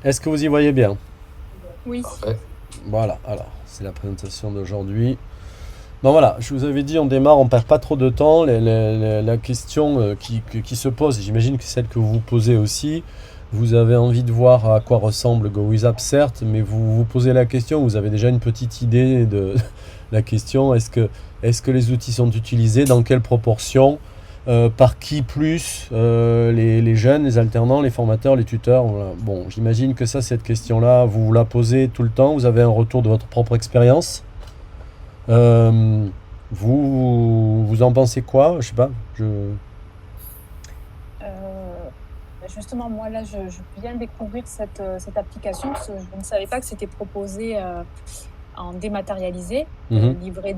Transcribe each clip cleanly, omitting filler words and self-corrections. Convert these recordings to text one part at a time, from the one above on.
Est-ce que vous y voyez bien? Oui, Parfait. Voilà, alors, c'est la présentation d'aujourd'hui. Non, voilà, je vous avais dit, on démarre, on perd pas trop de temps. La question qui se pose, j'imagine que c'est celle que vous vous posez aussi, vous avez envie de voir à quoi ressemble GoWizApp, certes, mais vous vous posez la question, vous avez déjà une petite idée de la question, est-ce que les outils sont utilisés, dans quelle proportion, par qui plus, les jeunes, les alternants, les formateurs, les tuteurs, voilà. Bon, j'imagine que ça, cette question-là, vous vous la posez tout le temps, vous avez un retour de votre propre expérience. Euh, vous en pensez quoi? Je sais pas. euh, justement, moi là, je viens de découvrir cette application parce que je ne savais pas que c'était proposé en dématérialisé, Mhm, livret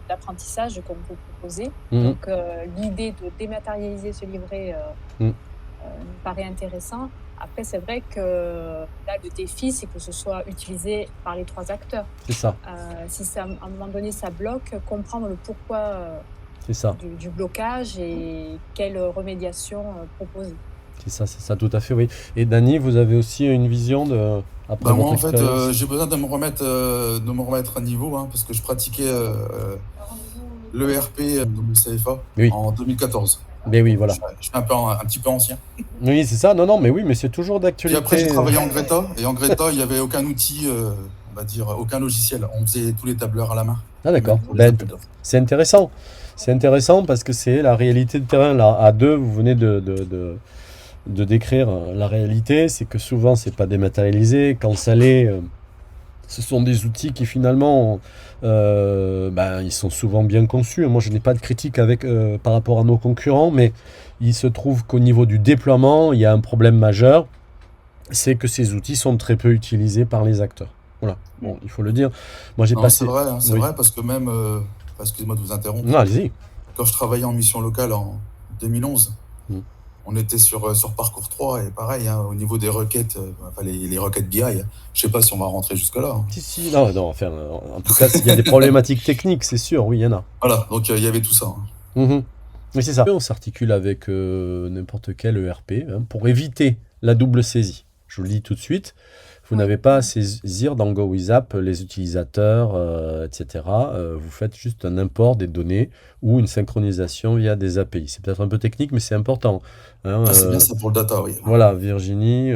d'apprentissage comme vous proposez. mhm, Donc, l'idée de dématérialiser ce livret mhm. me paraît intéressant. Après, c'est vrai que là, le défi, c'est que ce soit utilisé par les trois acteurs. C'est ça, Si ça, à un moment donné, ça bloque, comprendre le pourquoi c'est ça, du blocage et quelle remédiation proposer. c'est ça, tout à fait, oui. Et Dany, vous avez aussi une vision après Bah moi votre en fait expérience? j'ai besoin de me remettre à niveau parce que je pratiquais l'ERP de mon CFA Oui, en 2014. mais oui, Donc voilà. je suis un petit peu ancien. Oui, c'est ça. Non, non, mais oui, mais c'est toujours Puis après j'ai d'actualité. travaillé en Greta et en Greta il n'y avait aucun outil, on va dire aucun logiciel. On faisait tous les tableurs à la main, Ah, même d'accord. pour les Ben, appels d'offres. c'est intéressant. C'est intéressant parce que c'est la réalité de terrain. Là, à deux, vous venez de décrire la réalité. C'est que souvent, c'est pas dématérialisé. Quand ça l'est, ce sont des outils qui finalement, ben, ils sont souvent bien conçus. Moi, je n'ai pas de critique par rapport à nos concurrents, mais il se trouve qu'au niveau du déploiement, il y a un problème majeur, c'est que ces outils sont très peu utilisés par les acteurs. Voilà, bon, il faut le dire. Moi, j'ai Non, c'est passé... vrai, hein, c'est Oui. vrai parce que même enfin, excusez-moi de vous Non, interrompre. allez-y. Quand je travaillais en mission locale en 2011, Mm. on était sur Parcours 3 et pareil, hein, au niveau des requêtes, enfin, les requêtes BI, je sais pas si on va rentrer jusque-là, hein. Si, si, non, non, enfin, en tout cas, s'il y a des problématiques techniques, c'est sûr, oui, il y en a. Voilà, donc il y avait tout ça, hein. Mhm. Oui, c'est ça. On s'articule avec n'importe quel ERP hein, pour éviter la double saisie. Je vous le dis tout de suite, vous Oui, n'avez pas à saisir dans GoWizApp les utilisateurs, etc. Vous faites juste un import des données ou une synchronisation via des API. C'est peut-être un peu technique, mais c'est important. Hein, Ah, c'est bien ça pour le data, oui. voilà, Virginie,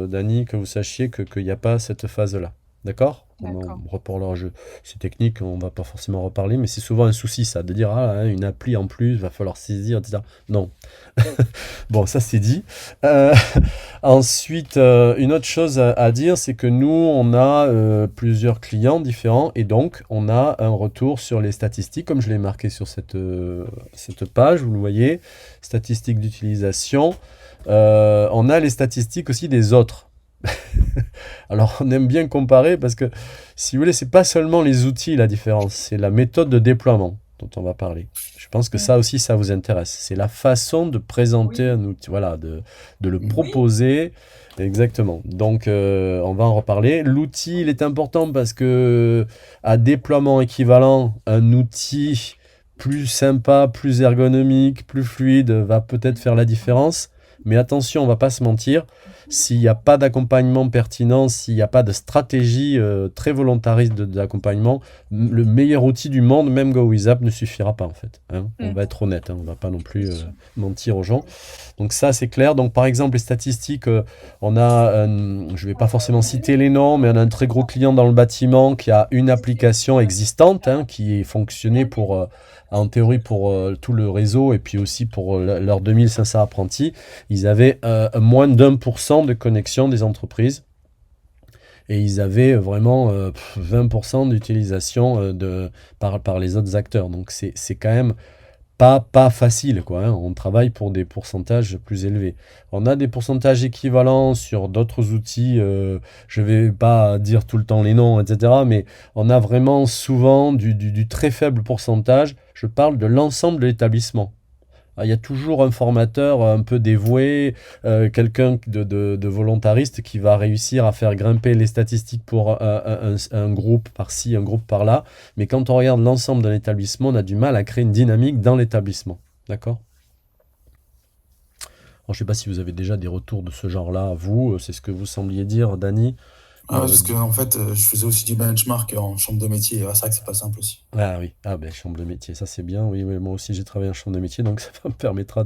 Dany, que vous sachiez qu'il n'y a pas cette phase-là. D'accord? d'accord. On reparlera jeu. C'est technique, on va pas forcément reparler, mais c'est souvent un souci ça, de dire ah, hein, une appli en plus, va falloir saisir, etc. Non. Bon, ça c'est dit. Euh, ensuite, une autre chose à dire, c'est que nous, on a plusieurs clients différents et donc on a un retour sur les statistiques, comme je l'ai marqué sur cette page, vous le voyez, statistiques d'utilisation. On a les statistiques aussi des autres. Alors, on aime bien comparer parce que, si vous voulez, c'est pas seulement les outils la différence, c'est la méthode de déploiement dont on va parler. Je pense que Mm. ça aussi, ça vous intéresse. C'est la façon de présenter Oui, un outil, voilà, de le Mhm. proposer. Exactement. Donc, on va en reparler. L'outil, il est important parce que, à déploiement équivalent, un outil plus sympa, plus ergonomique, plus fluide va peut-être faire la différence. Mais attention, on va pas se mentir, s'il n'y a pas d'accompagnement pertinent, s'il n'y a pas de stratégie très volontariste d'accompagnement, le meilleur outil du monde, même GoWizApp, ne suffira pas en fait. Hein. On mm, va être honnête, hein, on ne va pas non c'est plus sûr. mentir aux gens. Donc ça, c'est clair. Donc par exemple, les statistiques, on a, je ne vais pas forcément citer les noms, mais on a un très gros client dans le bâtiment qui a une application existante hein, qui est fonctionnée en théorie pour tout le réseau et puis aussi pour leurs 2500 apprentis. Ils avaient moins d'1% de connexion des entreprises et ils avaient vraiment 20% d'utilisation par les autres acteurs. Donc c'est quand même pas facile, quoi. Hein. On travaille pour des pourcentages plus élevés. On a des pourcentages équivalents sur d'autres outils. Je ne vais pas dire tout le temps les noms, etc. Mais on a vraiment souvent du très faible pourcentage. Je parle de l'ensemble de l'établissement. Ah, il y a toujours un formateur un peu dévoué, quelqu'un de volontariste qui va réussir à faire grimper les statistiques pour un groupe par-ci, un groupe par-là. Mais quand on regarde l'ensemble d'un établissement, on a du mal à créer une dynamique dans l'établissement. D'accord? Alors, je ne sais pas si vous avez déjà des retours de ce genre-là, vous, c'est ce que vous sembliez dire, Dany. Ah ouais, parce que en fait, je faisais aussi du benchmark en chambre de métier. C'est vrai que c'est pas simple aussi. Ah oui, ah ben chambre de métier, ça c'est bien. Oui, oui, moi aussi j'ai travaillé en chambre de métier, donc ça me permettra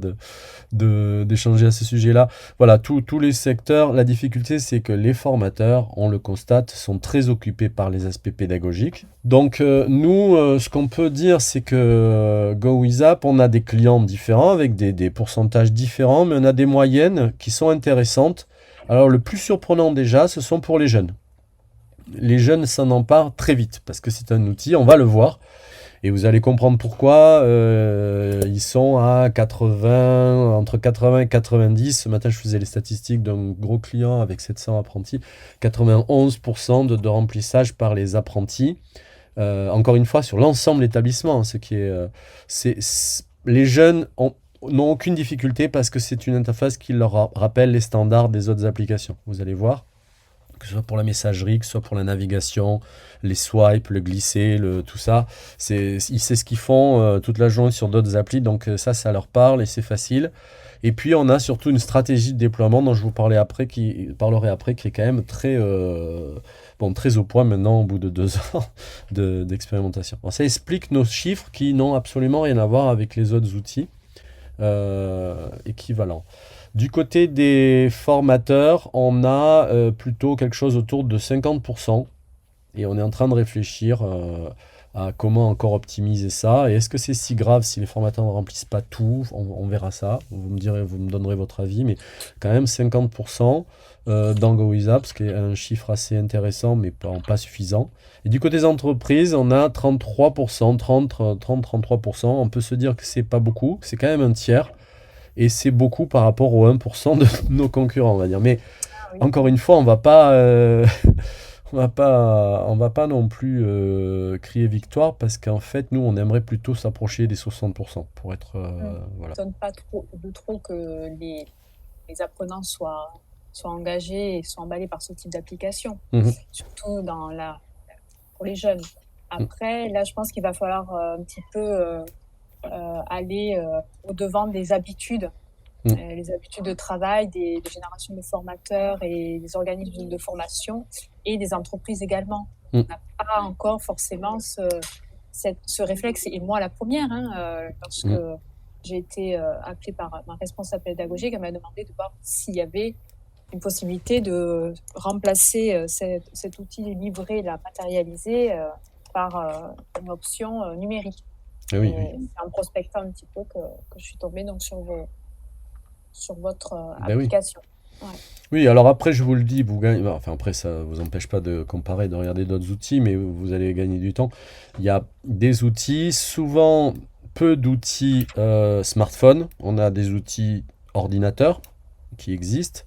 d'échanger à ce sujet-là. Voilà, tous les secteurs, la difficulté c'est que les formateurs, on le constate, sont très occupés par les aspects pédagogiques. Donc nous, ce qu'on peut dire, c'est que GoWithApp, on a des clients différents avec des pourcentages différents, mais on a des moyennes qui sont intéressantes. Alors le plus surprenant déjà, ce sont pour les jeunes. Les jeunes s'en emparent très vite parce que c'est un outil, on va le voir. Et vous allez comprendre pourquoi ils sont à 80, entre 80 et 90. Ce matin, je faisais les statistiques d'un gros client avec 700 apprentis. 91% de remplissage par les apprentis. Encore une fois, sur l'ensemble de l'établissement, ce qui est, les jeunes n'ont aucune difficulté parce que c'est une interface qui leur rappelle les standards des autres applications. Vous allez voir, que ce soit pour la messagerie, que ce soit pour la navigation, les swipes, le glisser, tout ça. Ils savent ce qu'ils font toute la journée sur d'autres applis, donc ça leur parle et c'est facile. Et puis on a surtout une stratégie de déploiement dont je vous parlerai après, qui est quand même très au point maintenant au bout de 2 ans d'expérimentation. Alors, ça explique nos chiffres qui n'ont absolument rien à voir avec les autres outils équivalents. Du côté des formateurs, on a plutôt quelque chose autour de 50%. Et on est en train de réfléchir à comment encore optimiser ça. Et est-ce que c'est si grave si les formateurs ne remplissent pas tout? On verra ça. Vous me donnerez votre avis. Mais quand même 50% dans GoWithApp, ce qui est un chiffre assez intéressant, mais pas suffisant. Et du côté des entreprises, on a 33%, 33%. On peut se dire que c'est pas beaucoup, que c'est quand même un tiers. Et c'est beaucoup par rapport aux 1% de nos concurrents, on va dire. Mais encore une fois, on va pas non plus crier victoire parce qu'en fait, nous, on aimerait plutôt s'approcher des 60% pour être... voilà. Ça ne pas trop que les apprenants soient engagés et soient emballés par ce type d'application, surtout pour les jeunes. Après, là, je pense qu'il va falloir un petit peu aller au-devant des habitudes. Les habitudes de travail des générations de formateurs et des organismes de formation et des entreprises également. On n'a pas encore forcément ce réflexe, et moi la première, lorsque j'ai été appelée par ma responsable pédagogique, elle m'a demandé de voir s'il y avait une possibilité de remplacer cet outil livré, matérialisé par une option numérique. Oui. C'est en prospectant un petit peu que je suis tombée donc sur votre application. Oui. Ouais. Oui, alors après, je vous le dis, vous gagnez. Enfin, après, ça ne vous empêche pas de comparer, de regarder d'autres outils, mais vous allez gagner du temps. Il y a des outils, souvent peu d'outils smartphone. On a des outils ordinateurs qui existent.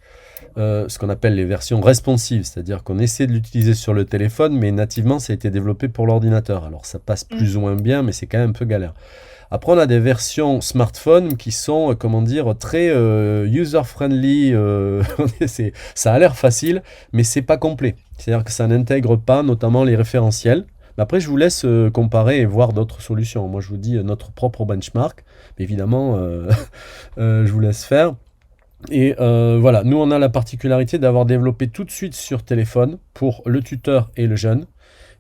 Ce qu'on appelle les versions responsives, c'est-à-dire qu'on essaie de l'utiliser sur le téléphone, mais nativement, ça a été développé pour l'ordinateur. Alors, ça passe plus ou moins bien, mais c'est quand même un peu galère. Après, on a des versions smartphone qui sont, très user-friendly. Ça a l'air facile, mais c'est pas complet. C'est-à-dire que ça n'intègre pas notamment les référentiels. Mais après, je vous laisse comparer et voir d'autres solutions. Moi, je vous dis notre propre benchmark. Mais évidemment, je vous laisse faire. Et voilà, nous, on a la particularité d'avoir développé tout de suite sur téléphone pour le tuteur et le jeune.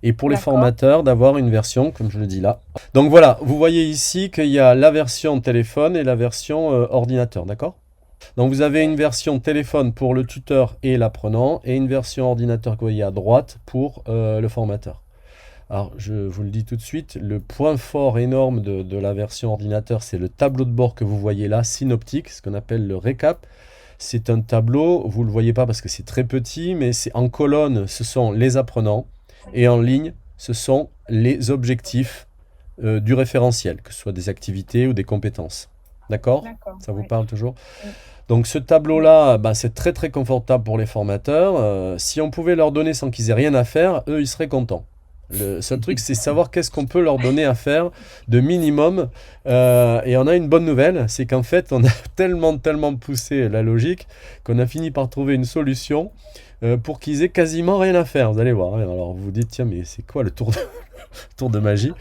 Et pour les formateurs, d'avoir une version, comme je le dis là. Donc voilà, vous voyez ici qu'il y a la version téléphone et la version ordinateur, d'accord? Donc vous avez une version téléphone pour le tuteur et l'apprenant, et une version ordinateur que vous voyez à droite pour le formateur. Alors je vous le dis tout de suite, le point fort énorme de la version ordinateur, c'est le tableau de bord que vous voyez là, synoptique, ce qu'on appelle le récap. C'est un tableau, vous ne le voyez pas parce que c'est très petit, mais c'est en colonne, ce sont les apprenants. Et en ligne, ce sont les objectifs du référentiel, que ce soit des activités ou des compétences. D'accord? Ça vous parle toujours? Donc ce tableau-là, c'est très très confortable pour les formateurs. Si on pouvait leur donner sans qu'ils aient rien à faire, eux, ils seraient contents. Le seul truc, c'est savoir qu'est-ce qu'on peut leur donner à faire de minimum. Et on a une bonne nouvelle, c'est qu'en fait, on a tellement poussé la logique qu'on a fini par trouver une solution pour qu'ils aient quasiment rien à faire. Vous allez voir. Alors vous vous dites, tiens, mais c'est quoi le tour tour de magie.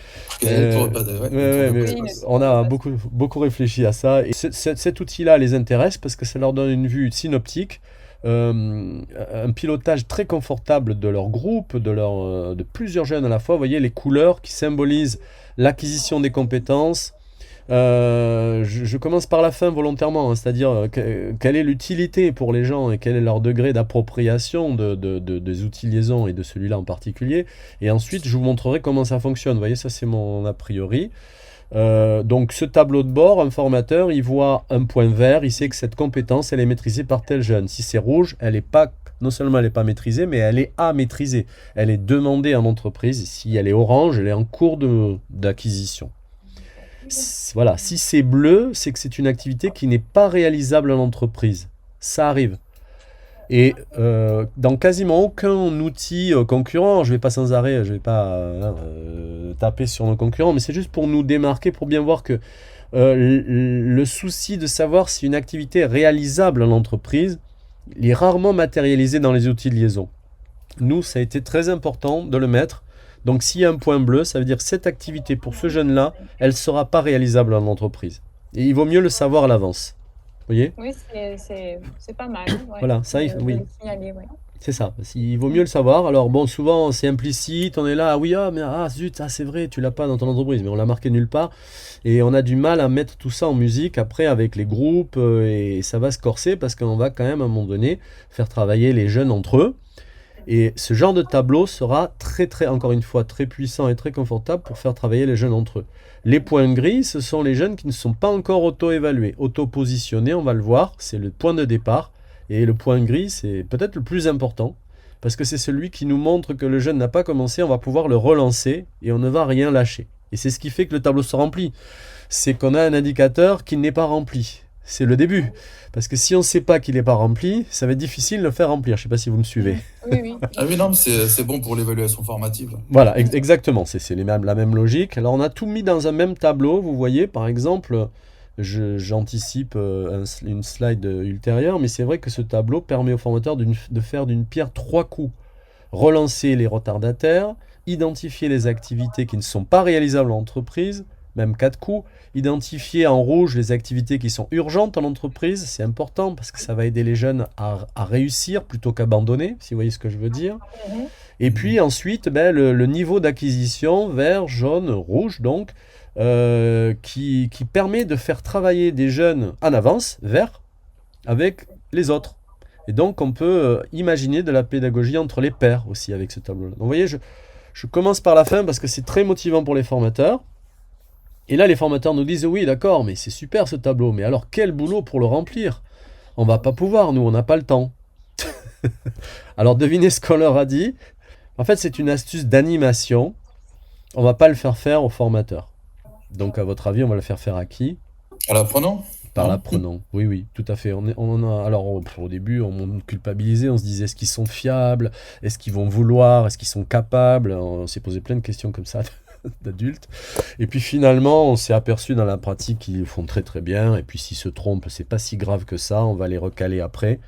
On a beaucoup réfléchi à ça. Et cet outil-là les intéresse parce que ça leur donne une vue synoptique, un pilotage très confortable de leur groupe, de plusieurs jeunes à la fois. Vous voyez les couleurs qui symbolisent l'acquisition des compétences. Je commence par la fin volontairement, hein, c'est-à-dire quelle est l'utilité pour les gens et quel est leur degré d'appropriation des outils liaison et de celui-là en particulier. Et ensuite, je vous montrerai comment ça fonctionne. Vous voyez, ça c'est mon a priori. Donc ce tableau de bord, un formateur, il voit un point vert, il sait que cette compétence, elle est maîtrisée par tel jeune. Si c'est rouge, elle est pas, non seulement elle n'est pas maîtrisée, mais elle est à maîtriser. Elle est demandée en entreprise. Si elle est orange, elle est en cours d'acquisition. Voilà, si c'est bleu, c'est que c'est une activité qui n'est pas réalisable en entreprise. Ça arrive. Et dans quasiment aucun outil concurrent, je ne vais pas sans arrêt, je ne vais pas taper sur nos concurrents, mais c'est juste pour nous démarquer, pour bien voir que le souci de savoir si une activité est réalisable en entreprise, il est rarement matérialisé dans les outils de liaison. Nous, ça a été très important de le mettre. Donc s'il y a un point bleu, ça veut dire que cette activité pour ce jeune-là, elle ne sera pas réalisable en entreprise. Et il vaut mieux le savoir à l'avance. Vous voyez ? Oui, c'est pas mal. Ouais. Voilà, ça, oui. Signaler, ouais. C'est ça, il vaut mieux le savoir. Alors bon, souvent c'est implicite, on est là, ah oui, zut, c'est vrai, tu l'as pas dans ton entreprise, mais on l'a marqué nulle part. Et on a du mal à mettre tout ça en musique après avec les groupes, et ça va se corser parce qu'on va quand même à un moment donné faire travailler les jeunes entre eux. Et ce genre de tableau sera encore une fois, très puissant et très confortable pour faire travailler les jeunes entre eux. Les points gris, ce sont les jeunes qui ne sont pas encore auto-évalués. Auto-positionnés, on va le voir, c'est le point de départ. Et le point gris, c'est peut-être le plus important, parce que c'est celui qui nous montre que le jeune n'a pas commencé, on va pouvoir le relancer et on ne va rien lâcher. Et c'est ce qui fait que le tableau se remplit. C'est qu'on a un indicateur qui n'est pas rempli. C'est le début. Parce que si on ne sait pas qu'il n'est pas rempli, ça va être difficile de le faire remplir. Je ne sais pas si vous me suivez. Oui. Ah oui, non, mais c'est bon pour l'évaluation formative. Voilà, exactement. C'est la même logique. Alors, on a tout mis dans un même tableau. Vous voyez, par exemple, j'anticipe une slide ultérieure, mais c'est vrai que ce tableau permet au formateur de faire d'une pierre 3 coups. Relancer les retardataires, identifier les activités qui ne sont pas réalisables en entreprise, même 4 coups, identifier en rouge les activités qui sont urgentes en entreprise, c'est important parce que ça va aider les jeunes à réussir plutôt qu'abandonner, si vous voyez ce que je veux dire. Et puis ensuite, le niveau d'acquisition vert, jaune, rouge, donc, qui permet de faire travailler des jeunes en avance, vert, avec les autres. Et donc on peut imaginer de la pédagogie entre les pairs aussi avec ce tableau-là. Donc vous voyez, je commence par la fin parce que c'est très motivant pour les formateurs. Et là, les formateurs nous disent, oui, d'accord, mais c'est super ce tableau, mais alors quel boulot pour le remplir ? On va pas pouvoir, nous, on n'a pas le temps. Alors, devinez ce qu'on leur a dit. En fait, c'est une astuce d'animation. On va pas le faire aux formateurs. Donc, à votre avis, on va le faire à qui ? À l'apprenant ? Par l'apprenant, oui, tout à fait. Alors, au début, on culpabilisait, on se disait, est-ce qu'ils sont fiables ? Est-ce qu'ils vont vouloir ? Est-ce qu'ils sont capables ? On s'est posé plein de questions comme ça d'adultes. Et puis finalement, on s'est aperçu dans la pratique qu'ils le font très très bien. Et puis s'ils se trompent, c'est pas si grave que ça. On va les recaler après.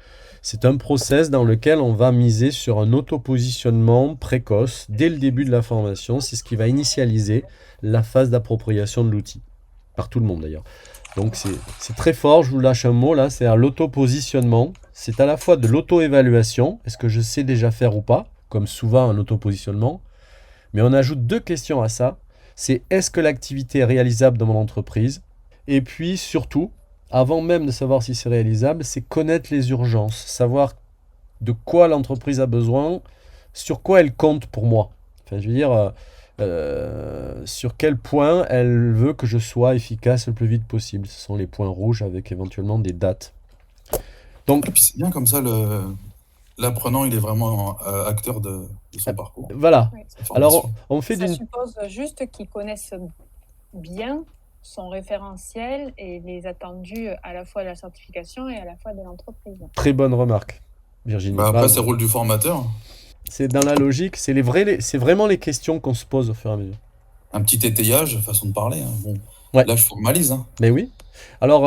C'est un process dans lequel on va miser sur un auto-positionnement précoce dès le début de la formation. C'est ce qui va initialiser la phase d'appropriation de l'outil. Par tout le monde d'ailleurs. Donc c'est très fort. Je vous lâche un mot là. C'est l'auto-positionnement. C'est à la fois de l'auto-évaluation. Est-ce que je sais déjà faire ou pas ? Comme souvent un auto-positionnement. Mais on ajoute 2 questions à ça. C'est est-ce que l'activité est réalisable dans mon entreprise ? Et puis surtout, avant même de savoir si c'est réalisable, c'est connaître les urgences, savoir de quoi l'entreprise a besoin, sur quoi elle compte pour moi. Enfin, je veux dire, sur quel point elle veut que je sois efficace le plus vite possible. Ce sont les points rouges avec éventuellement des dates. Donc, et puis c'est bien comme ça, l'apprenant, il est vraiment acteur de son parcours. Voilà. Oui. Alors, on fait Ça suppose juste qu'ils connaissent bien son référentiel et les attendus à la fois de la certification et à la fois de l'entreprise. Très bonne remarque, Virginie. Après, c'est le rôle du formateur. C'est dans la logique, c'est vraiment les questions qu'on se pose au fur et à mesure. Un petit étayage, façon de parler. Bon. Ouais, Là, je formalise, hein. mais oui. Alors,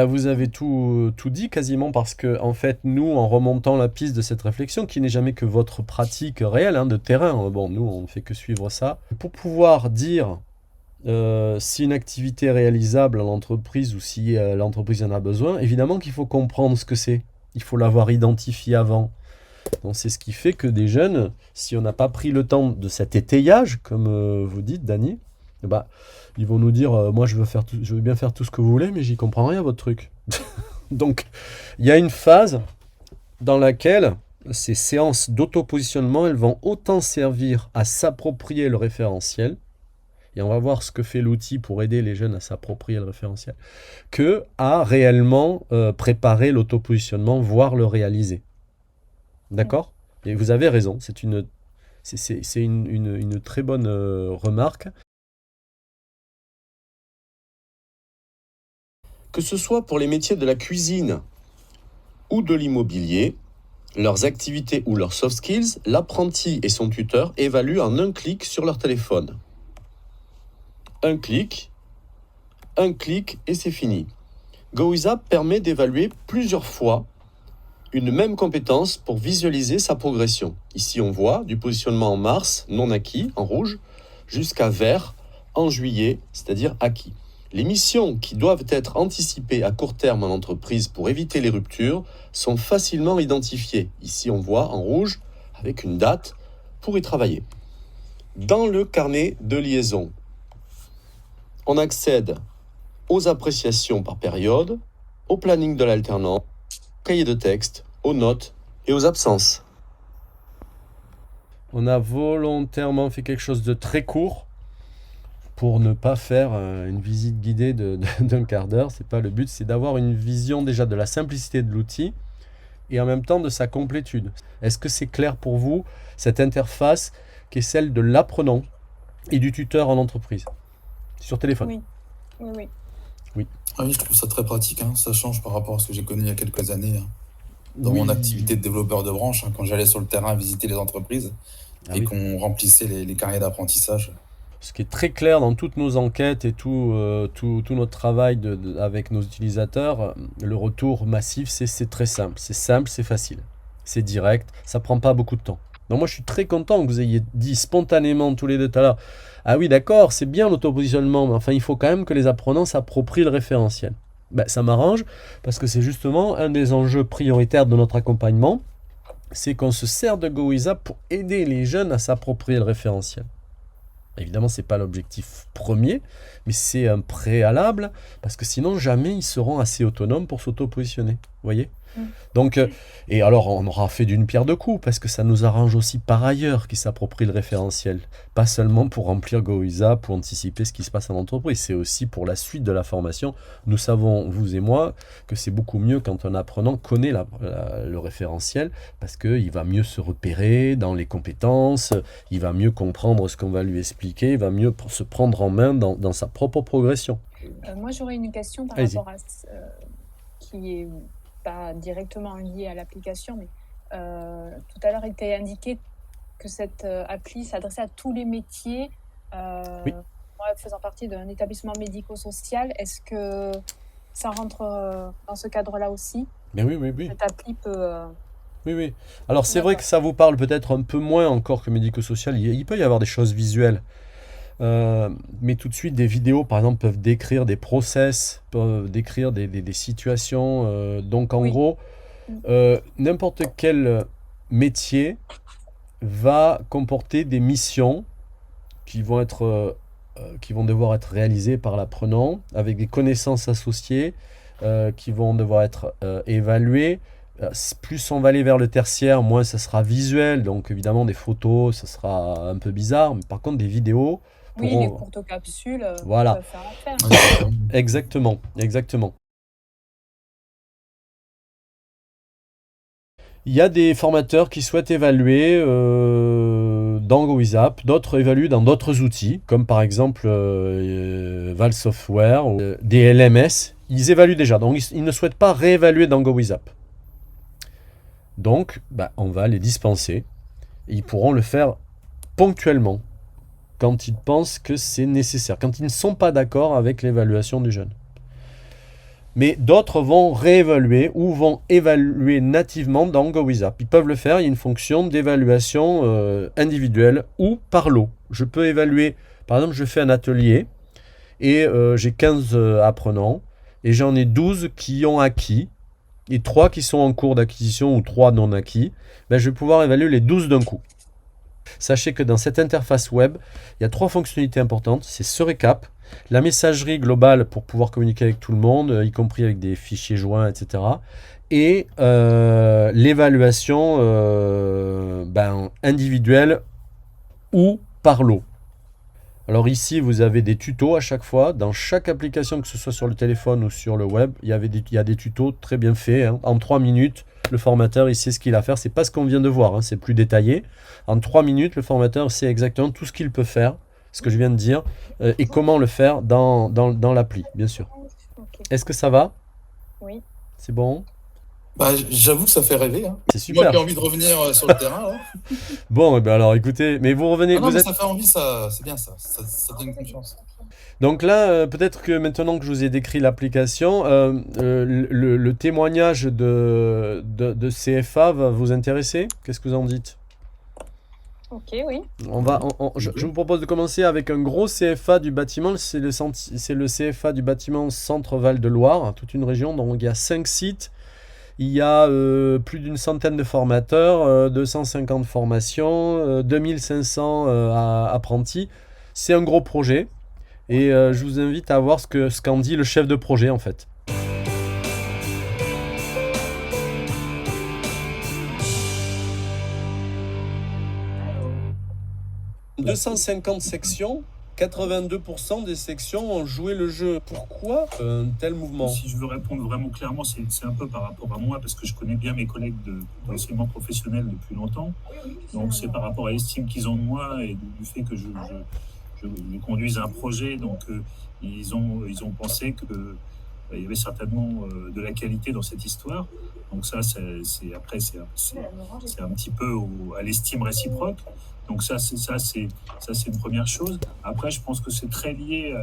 vous avez tout dit quasiment parce que, en fait, nous, en remontant la piste de cette réflexion, qui n'est jamais que votre pratique réelle, hein, de terrain, bon, nous, on ne fait que suivre ça, pour pouvoir dire si une activité est réalisable en entreprise ou si l'entreprise en a besoin, évidemment qu'il faut comprendre ce que c'est. Il faut l'avoir identifié avant. Donc, c'est ce qui fait que des jeunes, si on n'a pas pris le temps de cet étayage, comme vous dites, Dany, eh ben, ils vont nous dire moi je veux bien faire tout ce que vous voulez, mais j'y comprends rien à votre truc. Donc, il y a une phase dans laquelle ces séances d'auto-positionnement, elles vont autant servir à s'approprier le référentiel, et on va voir ce que fait l'outil pour aider les jeunes à s'approprier le référentiel, que à réellement préparer l'auto-positionnement, voire le réaliser. D'accord? Et vous avez raison, c'est une très bonne remarque. Que ce soit pour les métiers de la cuisine ou de l'immobilier, leurs activités ou leurs soft skills, l'apprenti et son tuteur évaluent en un clic sur leur téléphone. Un clic et c'est fini. GoWizApp permet d'évaluer plusieurs fois une même compétence pour visualiser sa progression. Ici, on voit du positionnement en mars, non acquis, en rouge, jusqu'à vert, en juillet, c'est-à-dire acquis. Les missions qui doivent être anticipées à court terme en entreprise pour éviter les ruptures sont facilement identifiées. Ici, on voit en rouge, avec une date, pour y travailler. Dans le carnet de liaison, on accède aux appréciations par période, au planning de l'alternant, au cahier de texte, aux notes et aux absences. On a volontairement fait quelque chose de très court pour ne pas faire une visite guidée d'un quart d'heure. C'est pas le but, c'est d'avoir une vision déjà de la simplicité de l'outil et en même temps de sa complétude. Est-ce que c'est clair pour vous, cette interface qui est celle de l'apprenant et du tuteur en entreprise, sur téléphone? Oui, oui, oui. Oui. Ah oui, je trouve ça très pratique, hein. Ça change par rapport à ce que j'ai connu il y a quelques années, hein. Dans Oui. mon activité de développeur de branche, hein, quand j'allais sur le terrain visiter les entreprises et qu'on remplissait les carnets d'apprentissage. Ce qui est très clair dans toutes nos enquêtes et tout notre travail avec nos utilisateurs, le retour massif, c'est très simple. C'est simple, c'est facile. C'est direct, ça prend pas beaucoup de temps. Donc moi, je suis très content que vous ayez dit spontanément tous les deux tout à l'heure, ah oui, d'accord, c'est bien l'autopositionnement, mais enfin, il faut quand même que les apprenants s'approprient le référentiel. Ça m'arrange, parce que c'est justement un des enjeux prioritaires de notre accompagnement, c'est qu'on se sert de GoWizApp pour aider les jeunes à s'approprier le référentiel. Évidemment, ce n'est pas l'objectif premier, mais c'est un préalable, parce que sinon, jamais ils seront assez autonomes pour s'auto-positionner. Vous voyez ? Donc, et alors, on aura fait d'une pierre deux coups, parce que ça nous arrange aussi par ailleurs qu'ils s'approprient le référentiel. Pas seulement pour remplir GoWizApp, pour anticiper ce qui se passe en entreprise, c'est aussi pour la suite de la formation. Nous savons, vous et moi, que c'est beaucoup mieux quand un apprenant connaît le référentiel, parce qu'il va mieux se repérer dans les compétences, il va mieux comprendre ce qu'on va lui expliquer, il va mieux se prendre en main dans sa propre progression. Moi, j'aurais une question par rapport à qui est pas directement lié à l'application, mais tout à l'heure, il était indiqué que cette appli s'adressait à tous les métiers. Oui. Moi, faisant partie d'un établissement médico-social, est-ce que ça rentre dans ce cadre-là aussi? Mais oui. Cette appli peut... Oui. Alors, c'est vrai que ça vous parle peut-être un peu moins encore que médico-social. Il peut y avoir des choses visuelles. Mais tout de suite, des vidéos, par exemple, peuvent décrire des process, peuvent décrire des situations. Donc, en gros, n'importe quel métier va comporter des missions qui vont devoir être réalisées par l'apprenant, avec des connaissances associées, qui vont devoir être évaluées. Plus on va aller vers le tertiaire, moins ça sera visuel. Donc, évidemment, des photos, ça sera un peu bizarre. Mais par contre, des vidéos... Oui, les courtes capsules, voilà. peuvent faire l'affaire. Exactement. Il y a des formateurs qui souhaitent évaluer dans GoWizApp, d'autres évaluent dans d'autres outils, comme par exemple Val Software, ou des LMS. Ils évaluent déjà, donc ils ne souhaitent pas réévaluer dans GoWizApp. Donc, on va les dispenser. Ils pourront le faire ponctuellement. quand ils pensent que c'est nécessaire, quand ils ne sont pas d'accord avec l'évaluation du jeune. Mais d'autres vont réévaluer ou vont évaluer nativement dans GoWizApp. Ils peuvent le faire, il y a une fonction d'évaluation individuelle ou par lot. Je peux évaluer, par exemple, je fais un atelier et j'ai 15 apprenants et j'en ai 12 qui ont acquis et 3 qui sont en cours d'acquisition ou 3 non acquis. Ben, je vais pouvoir évaluer les 12 d'un coup. Sachez que dans cette interface web, il y a 3 fonctionnalités importantes. C'est ce récap, la messagerie globale pour pouvoir communiquer avec tout le monde, y compris avec des fichiers joints, etc. Et l'évaluation individuelle ou par lot. Alors ici, vous avez des tutos à chaque fois. Dans chaque application, que ce soit sur le téléphone ou sur le web, il y a des tutos très bien faits. Hein. En 3 minutes, le formateur, il sait ce qu'il a à faire. C'est pas ce qu'on vient de voir, hein. C'est plus détaillé. En 3 minutes, le formateur sait exactement tout ce qu'il peut faire, ce que je viens de dire, et comment le faire dans l'appli, bien sûr. Ok. Est-ce que ça va? Oui. C'est bon? Bah, j'avoue que ça fait rêver. Hein. C'est Moi super. qui ai envie de revenir sur le terrain. Là. Bon, eh ben alors écoutez, mais vous revenez. Ah non, vous mais êtes... ça fait envie, ça, c'est bien ça. Ça donne confiance. Donc là, peut-être que maintenant que je vous ai décrit l'application, le témoignage de CFA va vous intéresser. Qu'est-ce que vous en dites? Ok, oui. Je vous propose de commencer avec un gros CFA du bâtiment. C'est le CFA du bâtiment Centre-Val de Loire, toute une région. Donc il y a 5 sites. Il y a plus d'une centaine de formateurs, 250 formations, 2500 apprentis. C'est un gros projet. Et je vous invite à voir ce qu'en dit le chef de projet en fait. 250 sections, 82% des sections ont joué le jeu. Pourquoi un tel mouvement? Si je veux répondre vraiment clairement, c'est un peu par rapport à moi, parce que je connais bien mes collègues de l'enseignement professionnel depuis longtemps. Donc c'est par rapport à l'estime qu'ils ont de moi et du fait que je conduise un projet. Donc ils ont pensé que il y avait certainement de la qualité dans cette histoire. Donc ça, c'est un petit peu à l'estime réciproque. Donc ça, c'est une première chose. Après, je pense que c'est très lié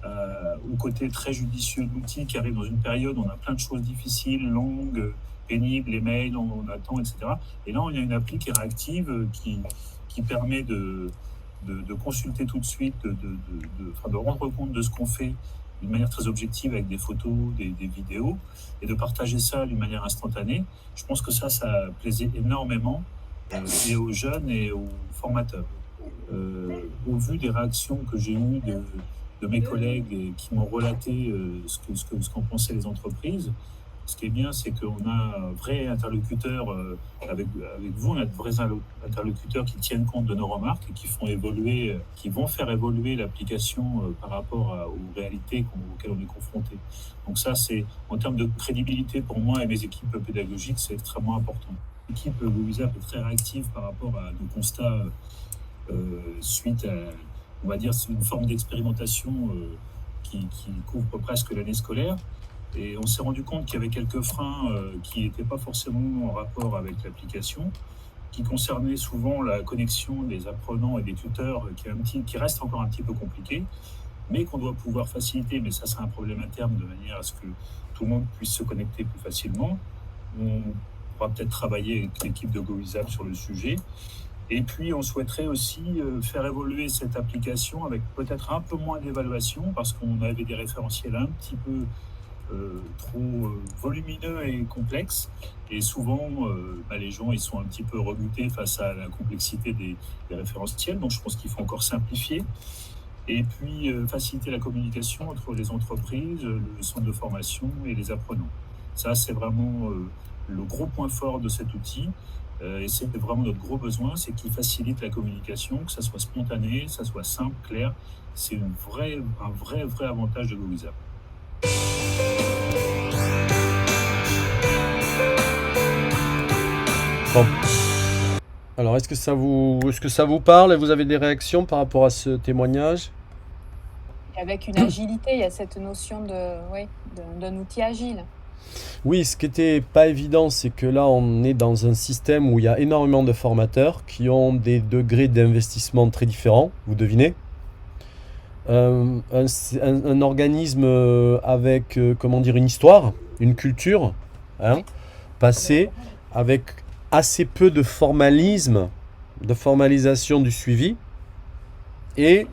au côté très judicieux de l'outil qui arrive dans une période où on a plein de choses difficiles, longues, pénibles, les mails, on attend, etc. Et là, on a une appli qui est réactive, qui permet de consulter tout de suite, de rendre compte de ce qu'on fait d'une manière très objective avec des photos, des vidéos, et de partager ça d'une manière instantanée. Je pense que ça plaisait énormément et aux jeunes et aux formateurs. Au vu des réactions que j'ai eues de mes collègues qui m'ont relaté ce qu'en pensaient les entreprises, ce qui est bien, c'est qu'on a un vrai interlocuteur avec vous, on a de vrais interlocuteurs qui tiennent compte de nos remarques et qui vont faire évoluer l'application par rapport aux réalités auxquelles on est confronté. Donc ça, c'est en termes de crédibilité pour moi et mes équipes pédagogiques, c'est extrêmement important. L'équipe GoWizApp est très réactive par rapport à nos constats suite à, on va dire, une forme d'expérimentation qui couvre presque l'année scolaire. Et on s'est rendu compte qu'il y avait quelques freins qui n'étaient pas forcément en rapport avec l'application, qui concernaient souvent la connexion des apprenants et des tuteurs, qui reste encore un petit peu compliqué, mais qu'on doit pouvoir faciliter. Mais ça, c'est un problème à terme, de manière à ce que tout le monde puisse se connecter plus facilement. On pourra peut-être travailler avec l'équipe de GoWizApp sur le sujet. Et puis, on souhaiterait aussi faire évoluer cette application avec peut-être un peu moins d'évaluation, parce qu'on avait des référentiels un petit peu trop volumineux et complexes, et souvent les gens ils sont un petit peu rebutés face à la complexité des référentiels. Donc je pense qu'il faut encore simplifier et puis faciliter la communication entre les entreprises, le centre de formation et les apprenants. Ça, c'est vraiment le gros point fort de cet outil, et c'est vraiment notre gros besoin, c'est qu'il facilite la communication, que ça soit spontané, que ça soit simple, clair. C'est un vrai avantage de GoWizApp. Bon. Alors, est-ce que ça vous parle et vous avez des réactions par rapport à ce témoignage? Et avec une agilité, il y a cette notion d'un outil agile. Oui, ce qui était pas évident, c'est que là, on est dans un système où il y a énormément de formateurs qui ont des degrés d'investissement très différents, vous devinez. Un organisme avec, comment dire, une histoire, une culture, hein, Oui. passée, avec assez peu de formalisme, de formalisation du suivi, et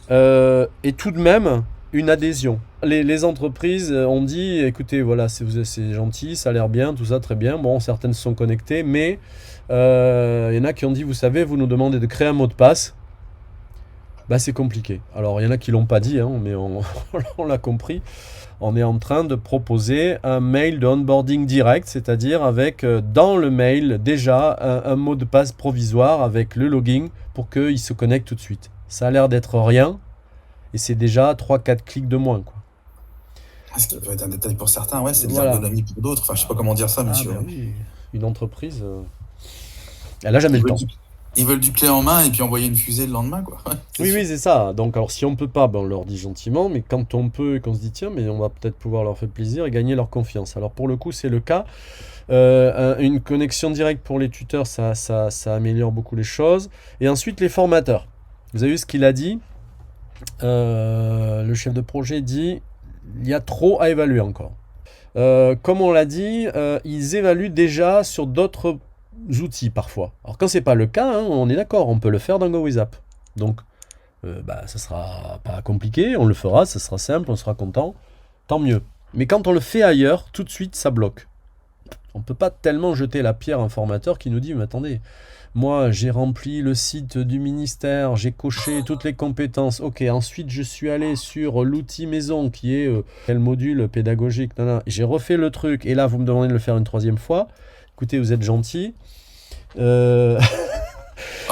tout de même une adhésion. Les entreprises ont dit, écoutez, voilà, c'est gentil, ça a l'air bien, tout ça très bien. Bon, certaines se sont connectées, mais il y en a qui ont dit, vous savez, vous nous demandez de créer un mot de passe. Bah, c'est compliqué. Alors, il y en a qui l'ont pas dit, hein, mais on l'a compris. On est en train de proposer un mail de onboarding direct, c'est-à-dire avec dans le mail déjà un mot de passe provisoire avec le login pour qu'il se connecte tout de suite. Ça a l'air d'être rien et c'est déjà 3-4 clics de moins, quoi. Ce qui peut être un détail pour certains, ouais, c'est de Voilà. l'ergonomie pour d'autres. Enfin, je sais pas comment dire ça, Ah, monsieur. bah oui, une entreprise, elle a jamais Ils le temps. ils veulent du clé en main et puis envoyer une fusée le lendemain, quoi. Ouais, c'est Oui, sûr. oui, c'est ça. Donc, alors, si on peut pas, ben, on leur dit gentiment, mais quand on peut et qu'on se dit, tiens, mais on va peut-être pouvoir leur faire plaisir et gagner leur confiance. Alors, pour le coup, c'est le cas. Une connexion directe pour les tuteurs, ça améliore beaucoup les choses. Et ensuite, les formateurs. Vous avez vu ce qu'il a dit? Le chef de projet dit, il y a trop à évaluer encore. Comme on l'a dit, ils évaluent déjà sur d'autres outils parfois. Alors quand c'est pas le cas, hein, on est d'accord, on peut le faire dans GoWizApp. Donc ça sera pas compliqué, on le fera, ça sera simple, on sera content, tant mieux. Mais quand on le fait ailleurs, tout de suite ça bloque. On peut pas tellement jeter la pierre à un formateur qui nous dit mais attendez, moi j'ai rempli le site du ministère, j'ai coché toutes les compétences, ok, ensuite je suis allé sur l'outil maison qui est quel module pédagogique, j'ai refait le truc et là vous me demandez de le faire une troisième fois. Écoutez, vous êtes gentil. Ah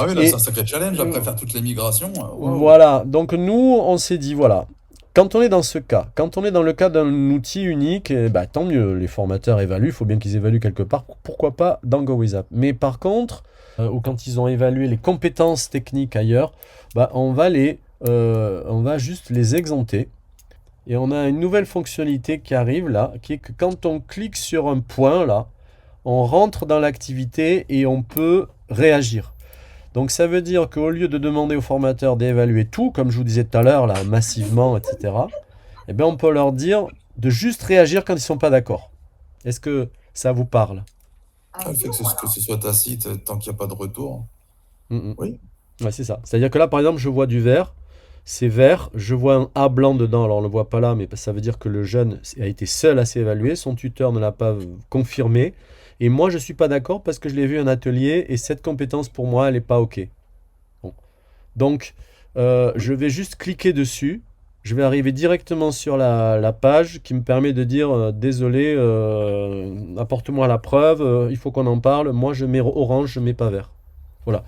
oui, là, Et- c'est un sacré challenge après faire toutes les migrations. Waouh. Voilà, donc nous on s'est dit voilà, quand on est dans ce cas, quand on est dans le cas d'un outil unique, tant mieux, les formateurs évaluent, il faut bien qu'ils évaluent quelque part, pourquoi pas dans GoWizApp. Mais par contre, ou quand ils ont évalué les compétences techniques ailleurs, on va juste les exempter. Et on a une nouvelle fonctionnalité qui arrive là, qui est que quand on clique sur un point là, on rentre dans l'activité et on peut réagir. Donc ça veut dire qu'au lieu de demander aux formateurs d'évaluer tout, comme je vous disais tout à l'heure, là, massivement, etc., on peut leur dire de juste réagir quand ils ne sont pas d'accord. Est-ce que ça vous parle? Le fait que ce soit tacite, tant qu'il n'y a pas de retour. Oui. Ouais, c'est ça. C'est-à-dire que là, par exemple, je vois du vert, c'est vert, je vois un A blanc dedans, alors on ne le voit pas là, mais ça veut dire que le jeune a été seul à s'évaluer, son tuteur ne l'a pas confirmé, et moi je ne suis pas d'accord parce que je l'ai vu en atelier, et cette compétence pour moi, elle n'est pas OK. Bon. Donc, je vais juste cliquer dessus, je vais arriver directement sur la page qui me permet de dire désolé, apporte-moi la preuve, il faut qu'on en parle, moi je mets orange, je mets pas vert. Voilà.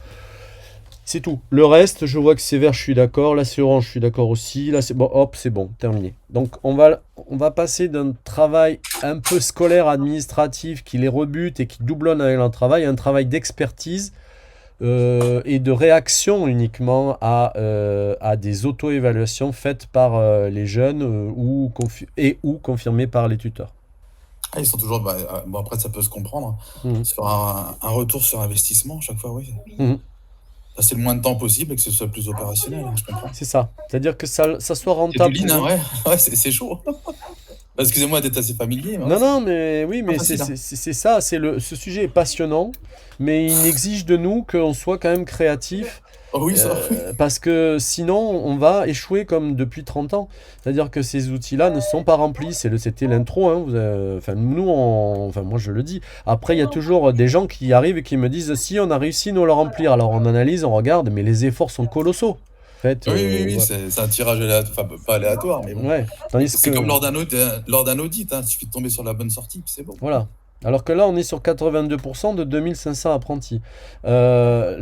C'est tout. Le reste, je vois que c'est vert, je suis d'accord. Là, c'est orange, je suis d'accord aussi. Là, c'est bon, hop, c'est bon, terminé. Donc, on va passer d'un travail un peu scolaire, administratif, qui les rebute et qui doublonne avec leur travail, à un travail d'expertise et de réaction uniquement à des auto-évaluations faites par les jeunes ou confirmées par les tuteurs. Ah, ils sont toujours. Bon, après, ça peut se comprendre. Mhm. Se faire un retour sur investissement chaque fois, oui. Mhm. Passer le moins de temps possible et que ce soit plus opérationnel, je comprends. C'est ça. C'est-à-dire que ça soit C'est rentable. du lean, hein, ouais. Ouais, c'est chaud. Excusez-moi d'être assez familier. Non, non, mais oui, mais facile, hein. c'est ça. Ce sujet est passionnant, mais il exige de nous qu'on soit quand même créatif. Oh oui, ça. Parce que sinon, on va échouer comme depuis 30 ans. C'est-à-dire que ces outils-là ne sont pas remplis. C'était l'intro. Hein. Moi, je le dis. Après, il y a toujours des gens qui arrivent et qui me disent si on a réussi nous à le remplir. Alors, on analyse, on regarde, mais les efforts sont colossaux. En fait, Oui, voilà. c'est un tirage aléatoire, enfin pas aléatoire, mais bon. Ouais. Tandis C'est que, comme lors d'un audit, hein, il suffit de tomber sur la bonne sortie, puis c'est bon. voilà. Alors que là, on est sur 82% de 2500 apprentis. Le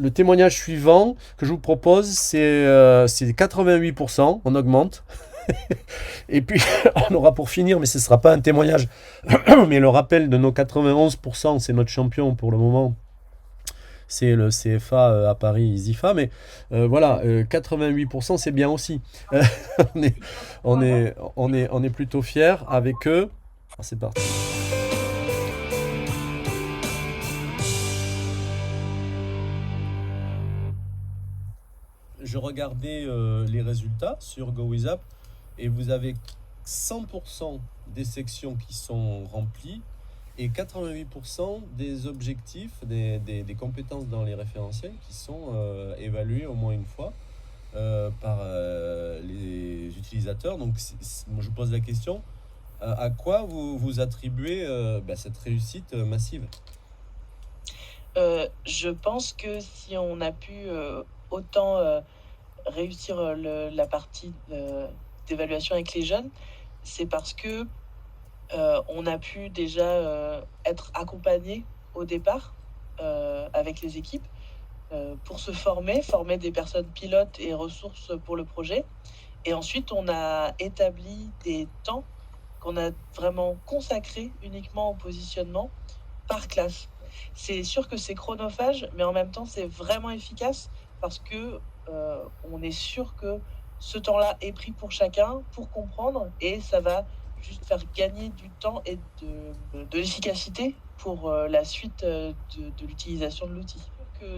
témoignage suivant que je vous propose, c'est 88%, on augmente. Et puis, on aura pour finir, mais ce ne sera pas un témoignage, mais le rappel de nos 91%, c'est notre champion pour le moment. c'est le CFA à Paris, ISIFA, mais voilà, 88% c'est bien aussi. On est, on est plutôt fiers avec eux. Ah, c'est parti. Je regardais les résultats sur GoWithUp et vous avez 100% des sections qui sont remplies et 88% des objectifs, des compétences dans les référentiels qui sont évalués au moins une fois par les utilisateurs. Donc moi je vous pose la question, à quoi vous attribuez cette réussite massive? Je pense que si on a pu autant réussir la partie d'évaluation avec les jeunes, c'est parce que on a pu déjà être accompagné au départ avec les équipes pour se former des personnes pilotes et ressources pour le projet. Et ensuite, on a établi des temps qu'on a vraiment consacrés uniquement au positionnement par classe. C'est sûr que c'est chronophage, mais en même temps, c'est vraiment efficace parce que on est sûr que ce temps-là est pris pour chacun, pour comprendre, et ça va juste faire gagner du temps et de l'efficacité pour la suite de l'utilisation de l'outil.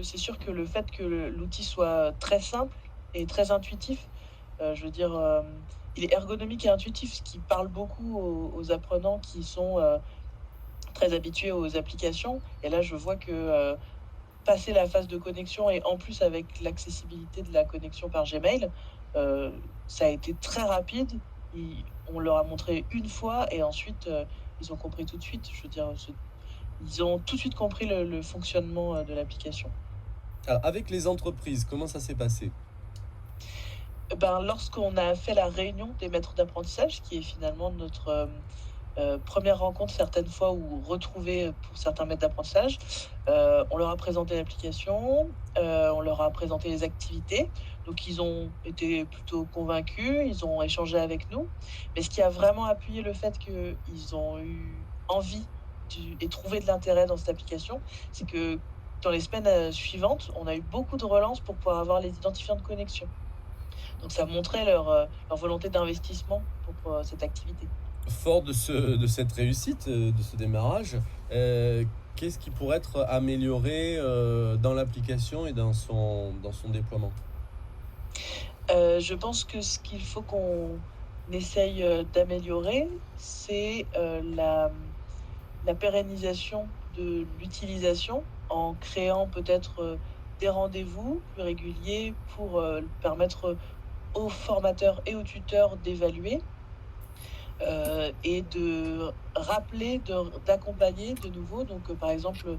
C'est sûr que le fait que l'outil soit très simple et très intuitif, je veux dire, il est ergonomique et intuitif, ce qui parle beaucoup aux apprenants qui sont très habitués aux applications. Et là, je vois que passer la phase de connexion et en plus avec l'accessibilité de la connexion par Gmail, ça a été très rapide. On leur a montré une fois et ensuite ils ont compris tout de suite. Je veux dire, ils ont tout de suite compris le fonctionnement de l'application. Alors, avec les entreprises, comment ça s'est passé? Lorsqu'on a fait la réunion des maîtres d'apprentissage, qui est finalement notre première rencontre certaines fois ou retrouvée pour certains maîtres d'apprentissage, on leur a présenté l'application, on leur a présenté les activités, donc ils ont été plutôt convaincus, ils ont échangé avec nous, mais ce qui a vraiment appuyé le fait qu'ils ont eu envie et trouvé de l'intérêt dans cette application, c'est que dans les semaines suivantes, on a eu beaucoup de relances pour pouvoir avoir les identifiants de connexion. Donc ça montrait leur volonté d'investissement pour cette activité. Fort de cette réussite, de ce démarrage, qu'est-ce qui pourrait être amélioré dans l'application et dans son déploiement? Je pense que ce qu'il faut qu'on essaye d'améliorer, c'est la pérennisation de l'utilisation en créant peut-être des rendez-vous plus réguliers pour permettre aux formateurs et aux tuteurs d'évaluer et de rappeler, d'accompagner de nouveau. Donc, par exemple,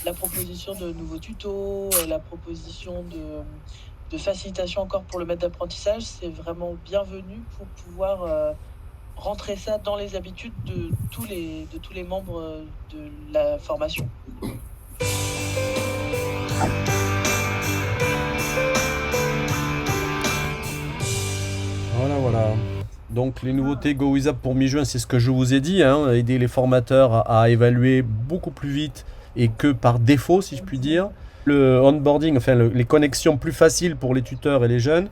la proposition de nouveaux tutos, la proposition de facilitation encore pour le maître d'apprentissage, c'est vraiment bienvenu pour pouvoir rentrer ça dans les habitudes de tous les membres de la formation. Voilà. Donc les nouveautés GoWithUp pour mi-juin, c'est ce que je vous ai dit, hein, aider les formateurs à évaluer beaucoup plus vite et que par défaut, si je puis dire. Le onboarding, enfin les connexions plus faciles pour les tuteurs et les jeunes.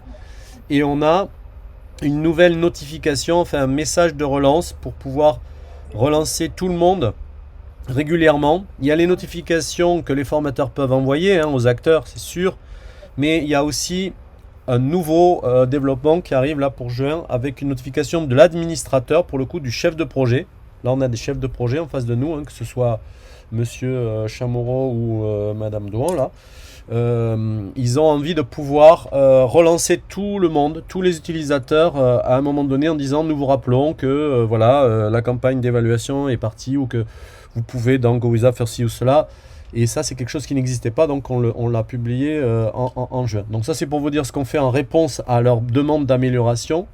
Et on a une nouvelle notification, enfin un message de relance pour pouvoir relancer tout le monde régulièrement. Il y a les notifications que les formateurs peuvent envoyer aux acteurs, c'est sûr, mais il y a aussi un nouveau développement qui arrive là pour juin avec une notification de l'administrateur, pour le coup du chef de projet. Là on a des chefs de projet en face de nous, que ce soit monsieur Chamorro ou madame Douan là. Ils ont envie de pouvoir relancer tout le monde, tous les utilisateurs à un moment donné en disant nous vous rappelons que la campagne d'évaluation est partie ou que vous pouvez dans GoWithUp faire ci ou cela. Et ça, c'est quelque chose qui n'existait pas, donc on l'a publié en juin. Donc ça, c'est pour vous dire ce qu'on fait en réponse à leur demande d'amélioration.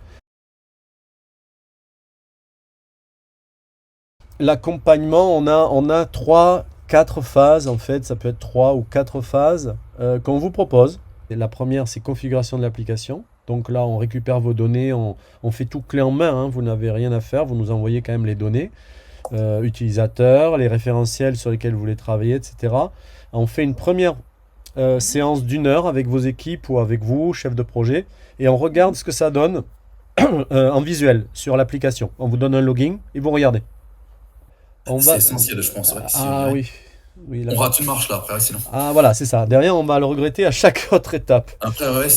L'accompagnement, on a 3-4 phases, en fait, ça peut être 3 ou 4 phases qu'on vous propose. Et la première, c'est configuration de l'application. Donc là, on récupère vos données, on fait tout clé en main, vous n'avez rien à faire, vous nous envoyez quand même les données. Utilisateurs, les référentiels sur lesquels vous voulez travailler, etc. On fait une première séance d'1 heure avec vos équipes ou avec vous, chef de projet, et on regarde ce que ça donne en visuel sur l'application. On vous donne un login et vous regardez. C'est essentiel, je pense. Ouais. Ah oui. Oui, on rate une marche là, après, sinon. Ah voilà, c'est ça. Derrière, on va le regretter à chaque autre étape. Après, ouais,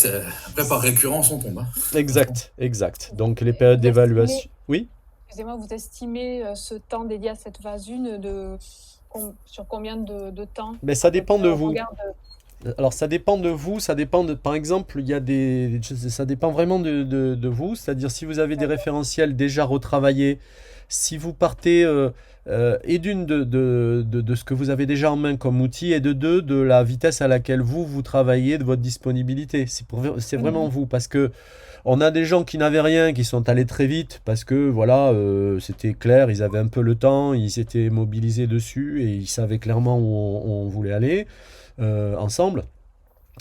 après par récurrence, on tombe. Hein. Exact. Donc les périodes d'évaluation. Oui. Excusez-moi, vous estimez ce temps dédié à cette phase 1 sur combien de temps? Mais ça dépend de vous. Alors ça dépend de vous, ça dépend de, par exemple, ça dépend vraiment de vous, c'est-à-dire si vous avez des référentiels déjà retravaillés, si vous partez et d'une de ce que vous avez déjà en main comme outil et de deux de la vitesse à laquelle vous travaillez, de votre disponibilité. C'est vraiment vous, parce que on a des gens qui n'avaient rien, qui sont allés très vite parce que voilà, c'était clair, ils avaient un peu le temps, ils s'étaient mobilisés dessus et ils savaient clairement où on voulait aller ensemble.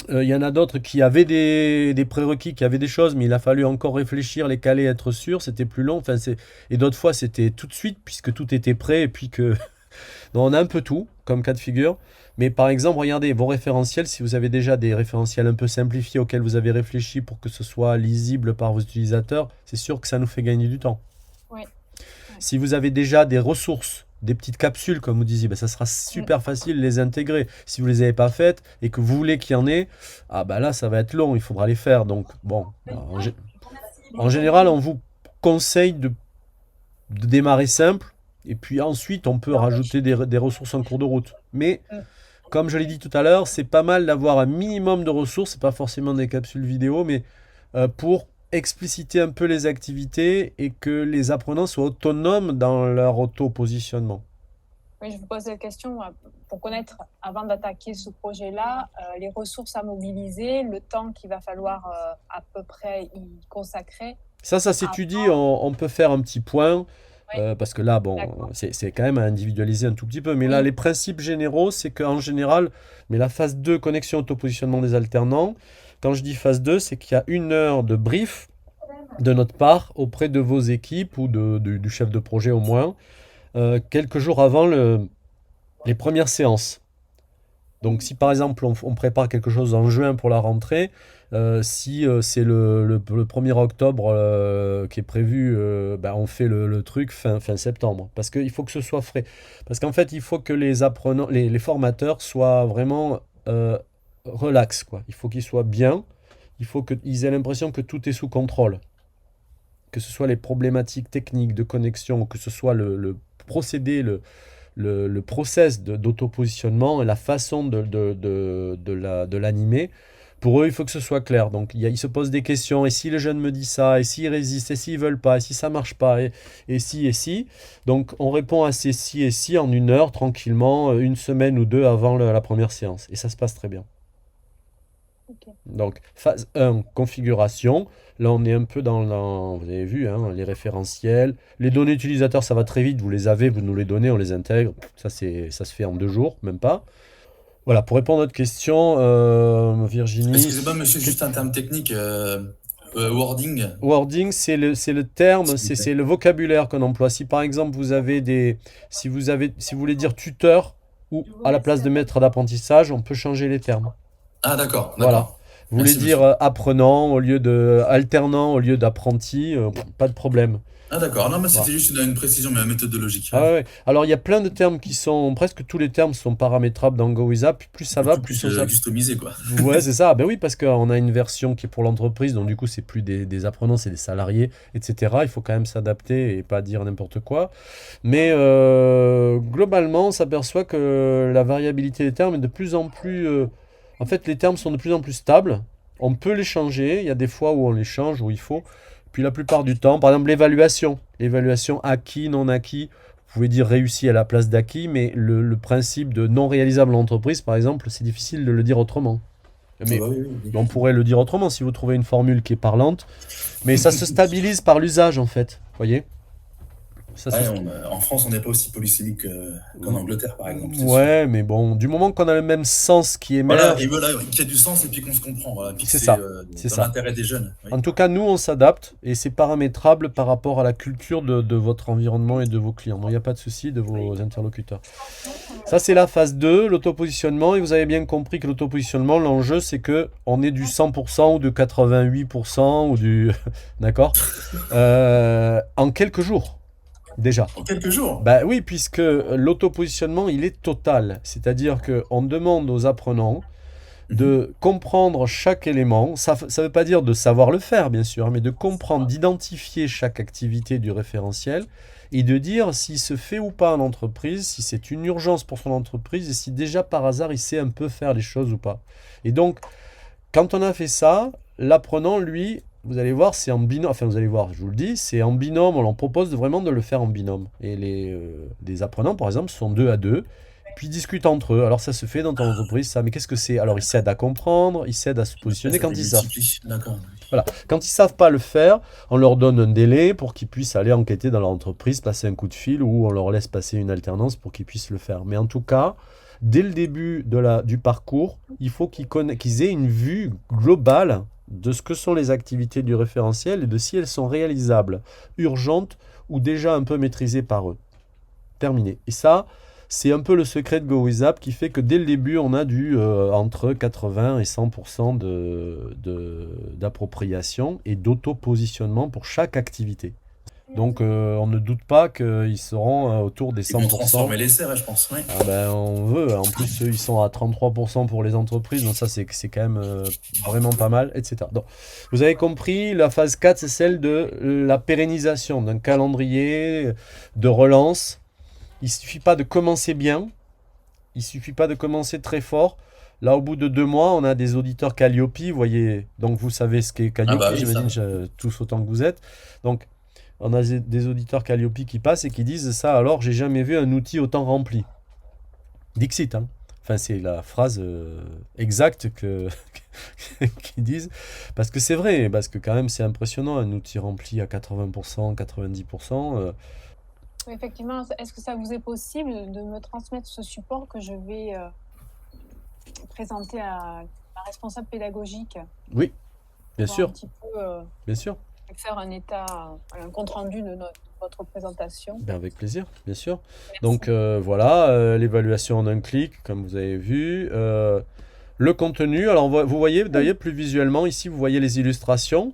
Il y en a d'autres qui avaient des prérequis, qui avaient des choses, mais il a fallu encore réfléchir, les caler, être sûr, c'était plus long. Enfin, et d'autres fois, c'était tout de suite, puisque tout était prêt, et puis que... Donc, on a un peu tout, comme cas de figure. Mais par exemple, regardez vos référentiels, si vous avez déjà des référentiels un peu simplifiés auxquels vous avez réfléchi pour que ce soit lisible par vos utilisateurs, c'est sûr que ça nous fait gagner du temps. Oui. Si vous avez déjà des ressources, des petites capsules, comme vous disiez, ben ça sera super facile de les intégrer. Si vous ne les avez pas faites et que vous voulez qu'il y en ait, ah ben là, ça va être long, il faudra les faire. Donc, bon, en général, on vous conseille de démarrer simple, et puis ensuite, on peut rajouter des ressources en cours de route. Mais, comme je l'ai dit tout à l'heure, c'est pas mal d'avoir un minimum de ressources, c'est pas forcément des capsules vidéo, mais pour expliciter un peu les activités et que les apprenants soient autonomes dans leur auto-positionnement. Oui, je vous pose cette question pour connaître, avant d'attaquer ce projet-là, les ressources à mobiliser, le temps qu'il va falloir à peu près y consacrer. Ça s'étudie, on peut faire un petit point, parce que là, bon, c'est quand même à individualiser un tout petit peu, mais là, les principes généraux, c'est qu'en général, mais la phase 2, connexion auto-positionnement des alternants, quand je dis phase 2, c'est qu'il y a 1 heure de brief de notre part auprès de vos équipes ou du chef de projet au moins, quelques jours avant les premières séances. Donc si par exemple on prépare quelque chose en juin pour la rentrée, si c'est le 1er octobre qui est prévu, on fait le truc fin septembre. Parce qu'il faut que ce soit frais. Parce qu'en fait, il faut que les apprenants, les formateurs soient vraiment... relax, quoi. Il faut qu'ils soient bien, il faut qu'ils aient l'impression que tout est sous contrôle, que ce soit les problématiques techniques de connexion, que ce soit le procédé, le process d'autopositionnement et la façon de l'animer. Pour eux, il faut que ce soit clair. Donc, ils se posent des questions. Et si le jeune me dit ça, et s'il résiste, et s'ils veulent pas, et si ça marche pas, et si. Donc, on répond à ces si et si en 1 heure, tranquillement, 1 semaine ou 2 avant la première séance. Et ça se passe très bien. Okay. Donc, phase 1, configuration. Là, on est un peu vous avez vu, hein, les référentiels. Les données utilisateurs, ça va très vite. Vous les avez, vous nous les donnez, on les intègre. Ça se fait en 2 jours, même pas. Voilà, pour répondre à votre question, Virginie... Excusez-moi, monsieur, juste un terme technique. Wording. Wording, c'est le terme, c'est le vocabulaire qu'on emploie. Si par exemple, si vous voulez dire tuteur ou à la place de maître d'apprentissage, on peut changer les termes. Ah d'accord. Voilà. Vous voulez dire apprenant au lieu alternant au lieu d'apprenti, pas de problème. Ah d'accord, non mais c'était juste une précision mais méthodologique. Ah ouais. Alors il y a plein de termes presque tous les termes sont paramétrables dans GoWizApp, plus ça va, plus ça customisé quoi. Ouais, c'est ça. Ben oui, parce qu'on a une version qui est pour l'entreprise, donc du coup c'est plus des apprenants, c'est des salariés, etc. Il faut quand même s'adapter et pas dire n'importe quoi. Mais globalement, on s'aperçoit que la variabilité des termes est de plus en plus... En fait, les termes sont de plus en plus stables. On peut les changer. Il y a des fois où on les change, où il faut. Puis la plupart du temps, par exemple l'évaluation. L'évaluation acquis, non acquis. Vous pouvez dire réussi à la place d'acquis, mais le principe de non réalisable en entreprise, par exemple, c'est difficile de le dire autrement. Mais on pourrait le dire autrement si vous trouvez une formule qui est parlante. Mais ça se stabilise par l'usage, en fait. Voyez ? Ça, Ouais, en France, on n'est pas aussi polysémique qu'en Angleterre, par exemple. Ouais, mais bon, du moment qu'on a le même sens qui Voilà, émerge. et voilà, qu'il y a du sens et puis qu'on se comprend. Voilà, puis c'est c'est ça. dans l'intérêt des jeunes. Oui. En tout cas, nous, on s'adapte et c'est paramétrable par rapport à la culture de votre environnement et de vos clients. Donc, il n'y a pas de souci de vos interlocuteurs. Ça, c'est la phase 2, l'autopositionnement. Et vous avez bien compris que l'autopositionnement, l'enjeu, c'est que on est du 100% ou du 88% ou du... D'accord en quelques jours. Déjà. En quelques jours. Bah oui, puisque l'autopositionnement, il est total. C'est-à-dire qu'on demande aux apprenants de comprendre chaque élément. Ça ne veut pas dire de savoir le faire, bien sûr, mais de comprendre, d'identifier chaque activité du référentiel et de dire s'il se fait ou pas en entreprise, si c'est une urgence pour son entreprise et si déjà par hasard il sait un peu faire les choses ou pas. Et donc, quand on a fait ça, l'apprenant, lui, vous allez voir, c'est en binôme. Enfin, vous allez voir, je vous le dis, c'est en binôme. On leur propose vraiment de le faire en binôme. Et les apprenants, par exemple, sont 2 à 2. Puis ils discutent entre eux. Alors ça se fait dans ton entreprise, ça. Mais qu'est-ce que c'est? Alors ils s'aident à comprendre, ils s'aident à se positionner quand ils savent. D'accord. Voilà. Quand ils savent pas le faire, on leur donne un délai pour qu'ils puissent aller enquêter dans leur entreprise, passer un coup de fil ou on leur laisse passer une alternance pour qu'ils puissent le faire. Mais en tout cas, dès le début du parcours, il faut qu'ils aient une vue globale de ce que sont les activités du référentiel et de si elles sont réalisables, urgentes ou déjà un peu maîtrisées par eux. Terminé. Et ça, c'est un peu le secret de GoWithApp qui fait que dès le début, on a entre 80 et 100% d'appropriation et d'auto-positionnement pour chaque activité. Donc, on ne doute pas qu'ils seront autour des 100%. Ils vont transformer les serres, je pense. Oui. Ah ben, on veut. En plus, eux, ils sont à 33% pour les entreprises. Donc ça, c'est quand même vraiment pas mal, etc. Donc, vous avez compris, la phase 4, c'est celle de la pérennisation d'un calendrier de relance. Il ne suffit pas de commencer bien. Il ne suffit pas de commencer très fort. Là, au bout de 2 mois, on a des auditeurs Calliope. Vous voyez, donc vous savez ce qu'est Calliope, oui, j'imagine, tous autant que vous êtes. Donc, on a des auditeurs Calliope qui passent et qui disent ça, alors j'ai jamais vu un outil autant rempli. Dixit, hein. Enfin, c'est la phrase exacte qu'ils disent. Parce que c'est vrai, parce que quand même c'est impressionnant, un outil rempli à 80%, 90%. Effectivement, est-ce que ça vous est possible de me transmettre ce support que je vais présenter à ma responsable pédagogique? Oui, bien sûr. Un petit peu, bien sûr. Faire un compte-rendu de votre présentation. Ben avec plaisir, bien sûr. Merci. Donc voilà, l'évaluation en un clic, comme vous avez vu. Le contenu, alors vous voyez d'ailleurs plus visuellement, ici vous voyez les illustrations,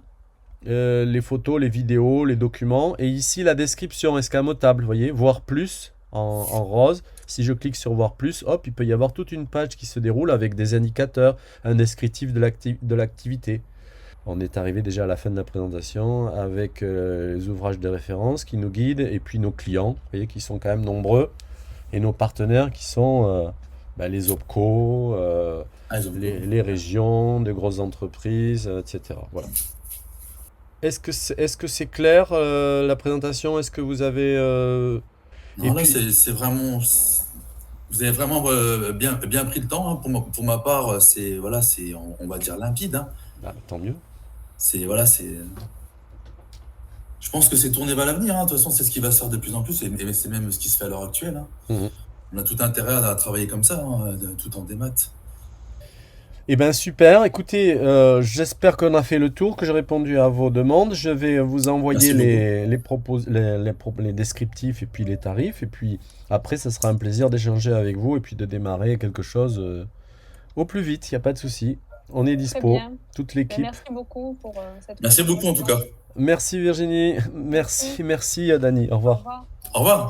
les photos, les vidéos, les documents. Et ici la description escamotable, vous voyez, voir plus en rose. Si je clique sur voir plus, hop, il peut y avoir toute une page qui se déroule avec des indicateurs, un descriptif de l'activité. On est arrivé déjà à la fin de la présentation avec les ouvrages de référence qui nous guident et puis nos clients, vous voyez, qui sont quand même nombreux, et nos partenaires qui sont les OPCO, les régions, de grosses entreprises, etc. Voilà. Est-ce que c'est clair la présentation? Est-ce que vous avez... Non, là, c'est vraiment... Vous avez vraiment bien pris le temps. Hein. Pour ma part, c'est, on va dire, limpide. Hein. Bah, tant mieux. Je pense que c'est tourné vers l'avenir. Hein. De toute façon, c'est ce qui va se faire de plus en plus. Et c'est même ce qui se fait à l'heure actuelle. Hein. On a tout intérêt à travailler comme ça, hein, tout en démat. Eh bien, super. Écoutez, j'espère qu'on a fait le tour, que j'ai répondu à vos demandes. Je vais vous envoyer les descriptifs et puis les tarifs. Et puis après, ça sera un plaisir d'échanger avec vous et puis de démarrer quelque chose au plus vite. Il n'y a pas de souci. On est dispo, toute l'équipe. Merci beaucoup pour cette Merci beaucoup en tout cas. Merci Virginie. Merci Dani. Au revoir. Au revoir.